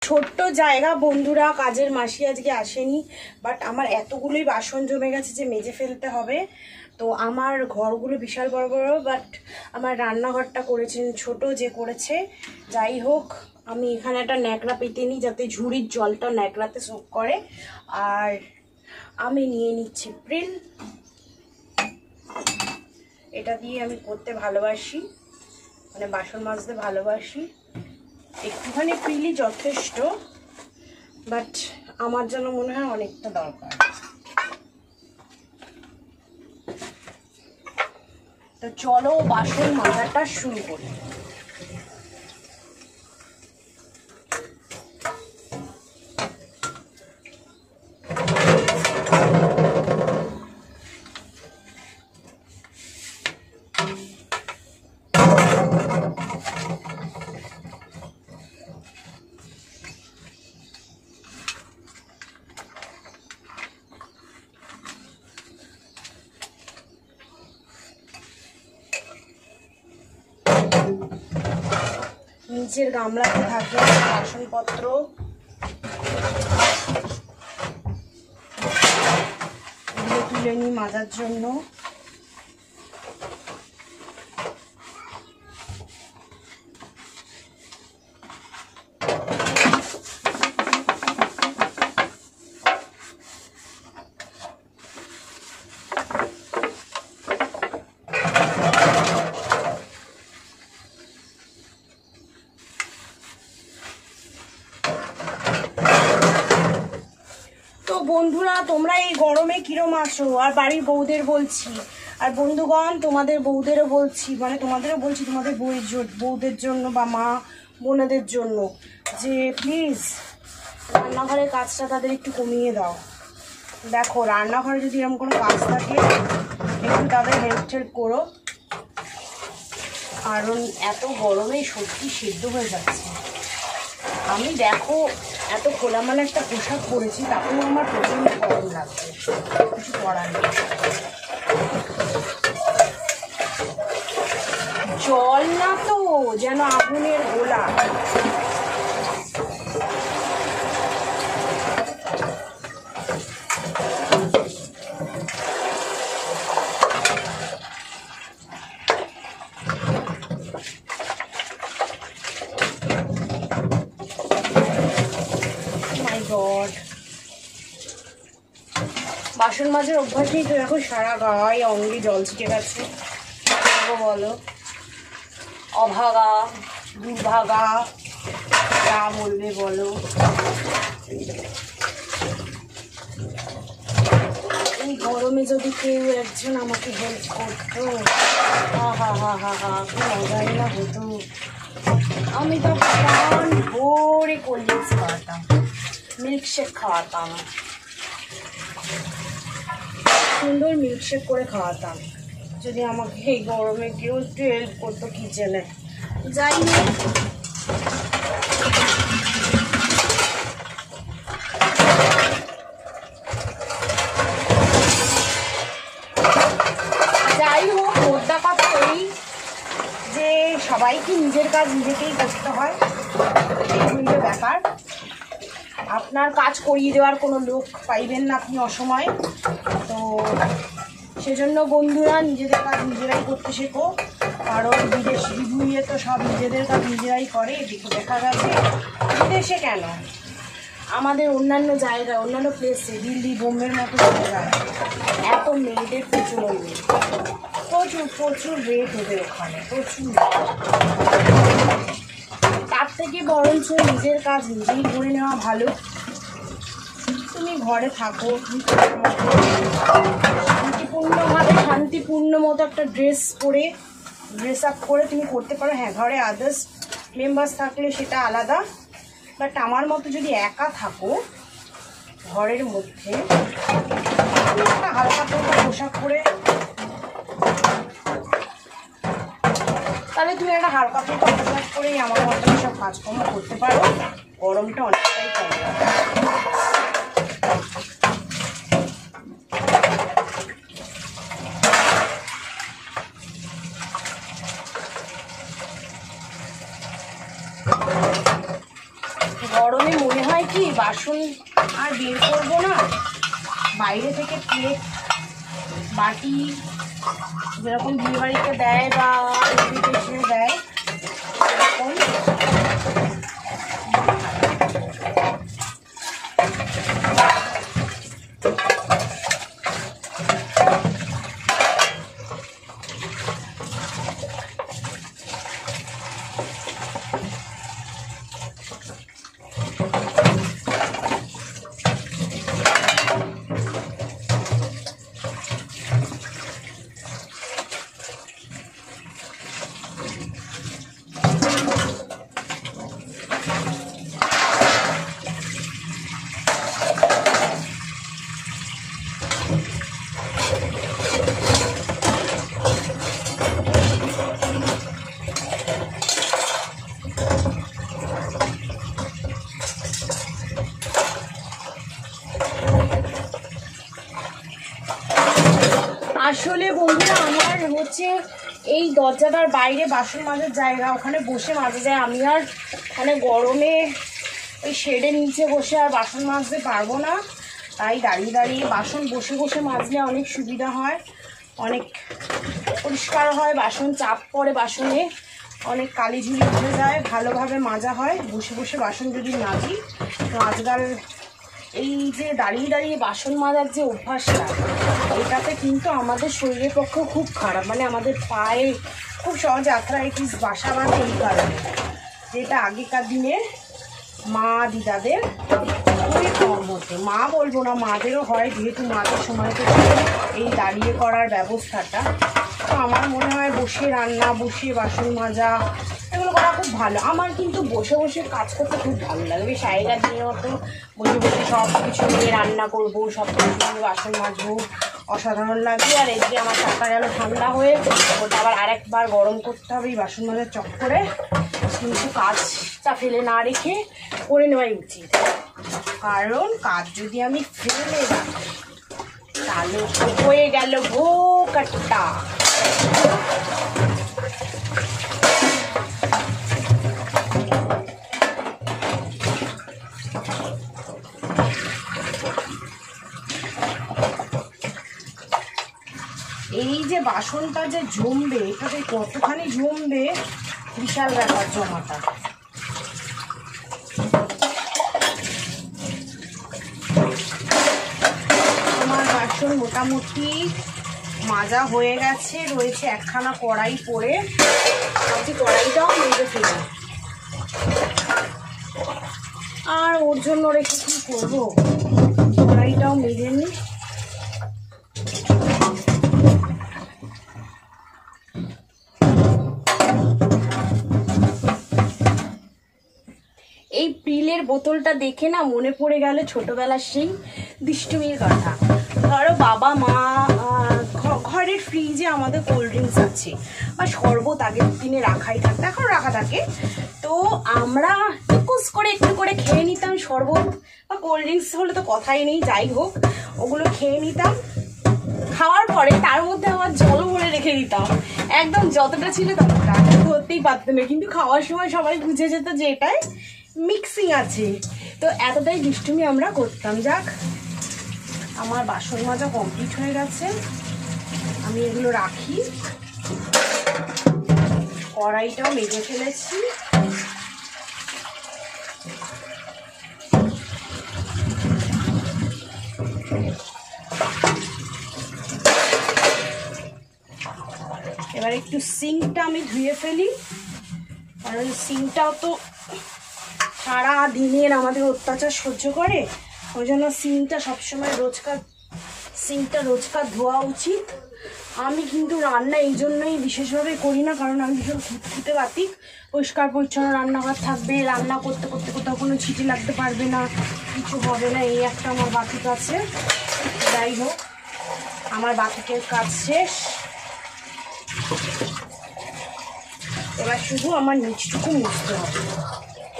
ছোট্ট জায়গা বন্ধুরা, কাজের মাসি আজকে আসেনি, বাট আমার এতগুলোই বাসন জমে গেছে যে মেজে ফেলতে হবে। তো আমার ঘরগুলো বিশাল বড় বড়, বাট আমার রান্নাঘরটা করেছেন ছোট যে করেছে। যাই হোক, আমি এখানে একটা ন্যাকড়া পেতে নিই যাতে ঝুড়ির জলটা ন্যাকড়াতে সোক করে। আর আমি নিয়ে নিচ্ছি প্রিল, এটা দিয়ে আমি করতে ভালোবাসি, মানে বাসন মাজতে ভালোবাসি। একটুখানি প্রিলই যথেষ্ট, বাট আমার জন্য মনে হয় অনেকটা দরকার। তো চলো বাসন মাজাটা শুরু করি। নিচের গামলাতে থাকে বাসনপত্র, এগুলো তুলে নিই মাজার জন্য। বন্ধুরা, তোমরা এই গরমে কিরম আছো? আর বাড়ির বউদের বলছি, আর বন্ধুগণ তোমাদের বউদেরও বলছি, মানে তোমাদেরও বলছি, তোমাদের বউদের জন্য বা মা বোনেদের জন্য, যে প্লিজ রান্নাঘরের কাজটা তাদের একটু কমিয়ে দাও। দেখো, রান্নাঘরে যদি এরকম কোনো কাজ থাকে একটু তাদের হেল্প করো, কারণ এত গরমে সত্যি সিদ্ধ হয়ে যাচ্ছে। আমি দেখো এত খোলামেলা একটা পোশাক পরেছি, তাতেও আমার প্রচণ্ড গরম লাগছে, কিছু করার নেই। জল না তো, যেন আগুনের গোলা। বাসন মাজার অভ্যাস নেই তো, এখন সারা গায়ে অঙ্গে জল ছিটে গেছে। বলো, অভাগা দুর্ভাগা যা বলবে বলো। এই গরমে যদি কেউ একজন আমাকে হেল্প করতো, হা হা হা হা হা, কি মজাই না হতো। আমি তো প্রাণ ভরে কোল্ড ড্রিঙ্কস খাওয়াতাম, মিল্কশেক খাওয়াতাম, সুন্দর মিল্কশেক করে খাওয়াতাম, যদি আমাকে এই গরমে কেউ একটু হেল্প করতো কিচেনে। যাই হোক, মোদ্দা কথা এই যে সবাইকে নিজের কাজ নিজেকেই করতে হয়, এই হইলে ব্যাপার। আপনার কাজ করিয়ে দেওয়ার কোনো লোক পাইবেন না আপনি অসময়ে। তো সেজন্য বন্ধুরা, নিজেদের কাজ নিজেরাই করতে শেখো, কারণ বিদেশে তো সব নিজেদের কাজ নিজেরাই করে। দেখা গেছে বিদেশে কেন, আমাদের অন্যান্য জায়গায়, অন্যান্য প্লেসে, দিল্লি বোম্বের মতো জায়গায় এত মেয়েদের প্রচুর প্রচুর প্রচুর রেট ওদের ওখানে, প্রচুর। তার থেকে বরঞ্চ নিজের কাজ নিজেই করে নেওয়া ভালো। তুমি ঘরে থাকো, শান্তিপূর্ণভাবে, শান্তিপূর্ণ মতো একটা ড্রেস আপ করে তুমি করতে পারো। হ্যাঁ, ঘরে আদার্স মেম্বার্স থাকলে সেটা আলাদা, বাট আমার মতো যদি একা থাকো ঘরের মধ্যে, একটা হালকা পাতলা পোশাক পরে, তাহলে তুমি একটা হালকা পাতলা পোশাক পরেই আমার মতো সব কাজকর্ম করতে পারো। গরমটা অনেকটাই কমে যাবে। গরমে মনে হয় কি বাসন আর বের করবো না, বাইরে থেকে প্লেট বাটি যেরকম বিয়ে বাড়িতে দেয় বা ইনভিটেশনে দেয় এরকম আসলে বন্ধুরা আমার হচ্ছে এই দরজাটার বাইরে বাসন মাজার জায়গা, ওখানে বসে মাজা যায়। আমি আর মানে গরমে ওই শেডের নিচে বসে আর বাসন মাজতে পারবো না, তাই দাঁড়িয়ে দাঁড়িয়ে বাসন বসে বসে মাজলে অনেক সুবিধা হয়, অনেক পরিষ্কার হয়, বাসন চাপ পড়ে বাসনে, অনেক কালিঝুলি উঠে যায়, ভালোভাবে মাজা হয় বসে বসে বাসন যদি মাজি। তো আজকাল এই যে দাঁড়িয়ে দাঁড়িয়ে বাসন মাজার যে অভ্যাসটা, এটাতে কিন্তু আমাদের শরীরের পক্ষে খুব খারাপ, মানে আমাদের পায়ে খুব সহজে আর্থ্রাইটিস বাসা বাঁধে এই কারণে, যেটা আগেকার দিনে মা দিদাদের খুবই কম হতো। মা বলবো না, মাদেরও হয়, যেহেতু মাদের সময় তো এই দাঁড়িয়ে করার ব্যবস্থাটা। তো আমার মনে হয় বসে রান্না, বসে বাসন মাজা এগুলো করা খুব ভালো। আমার কিন্তু বসে বসে কাজ করতে খুব ভালো লাগে, বেশ আগেকার দিনের মতো বসে বসে সব কিছু নিয়ে রান্না করবো, সব কিছু নিয়ে বাসন মাজবো, অসাধারণ লাগে। আর এদিকে আমার টাকা গেল ঠান্ডা হয়ে, ওটা আবার আরেকবার গরম করতে হবে এই বাসন মাজার চক্করে। কিন্তু কাজটা ফেলে না রেখে করে নেওয়াই উচিত, কারণ কাজ যদি আমি ফেলে রাখি তাহলে হয়ে গেল ভোকাট্টা। এই যে বাসনটা যে জমবে, এটাতে কতখানি জমবে বিশাল ব্যাপার জমাটা। আমার বাসন মোটামুটি মাজা হয়ে গেছে, রয়েছে একখানা কড়াই পরে, ভাবছি কড়াইটাও মেজে ফেলি। আর ওর জন্য রেখে কি করবো, কড়াইটাও মেজে নিই। এই প্রিলের বোতলটা দেখে না মনে পড়ে গেল ছোটবেলার সেই দুষ্টুমির কথা। ধরো বাবা মা ঘরের ফ্রিজে আমাদের কোল্ড ড্রিঙ্কস আছে বা শরবত আগের দিনে রাখাই থাকতো, এখন রাখা থাকে, তো আমরা একটু করে খেয়ে নিতাম শরবত বা কোল্ড ড্রিঙ্কস হলে তো কথাই নেই, যাই হোক ওগুলো খেয়ে নিতাম। খাওয়ার পরে তার মধ্যে আমার জল ভরে রেখে দিতাম, একদম যতটা ছিল ততটা, ধরতেই পারতো না, কিন্তু খাওয়ার সময় সবাই বুঝে যেত যে এটাই মিক্সিং আছে। তো এতটাই দুষ্টুমি আমরা করতাম। যাক, আমার বাসন মাজা কমপ্লিট হয়ে গেছে, আমি এগুলো রাখি। কড়াইটাও মেজে ফেলেছি। এবার একটু সিঙ্কটা আমি ধুয়ে ফেলি, কারণ সিঙ্কটাও তো সারা দিনের আমাদের অত্যাচার সহ্য করে, ওই জন্য সিঙ্কটা সবসময় রোজকার ধোয়া উচিত। আমি কিন্তু রান্না এই জন্যই বিশেষভাবে করি না, কারণ আমি ভীষণ খুঁতখুঁতে বাতিক, পরিষ্কার পরিচ্ছন্ন রান্নাঘর থাকবে, রান্না করতে করতে কোথাও কোনো ছিটি লাগতে পারবে না, কিছু হবে না, এই একটা আমার বাতিক আছে। যাই হোক, আমার বাতিকের কাজ শেষ। এবার শুধু আমার নিচটুকু মুছতে হবে,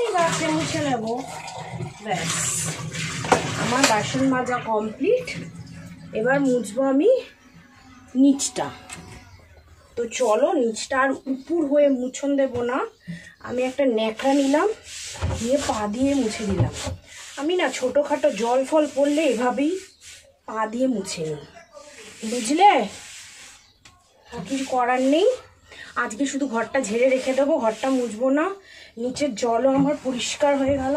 এই বাসে মুছে নেব, ব্যাস আমার বাসন মাজা কমপ্লিট। এবার মুছবো আমি নিচটা। তো চলো, নিচটা আর উপর হয়ে মুছন দেব না, আমি একটা ন্যাকড়া নিলাম, দিয়ে পা দিয়ে মুছে দিলাম। আমি না ছোটোখাটো জল ফল পড়লে এভাবেই পা দিয়ে মুছে নিই, বুঝলে? আর কিছু করার নেই। আজকে শুধু ঘরটা ঝেড়ে রেখে দেবো, ঘরটা মুছবো না। নিচের জলও আমার পরিষ্কার হয়ে গেল।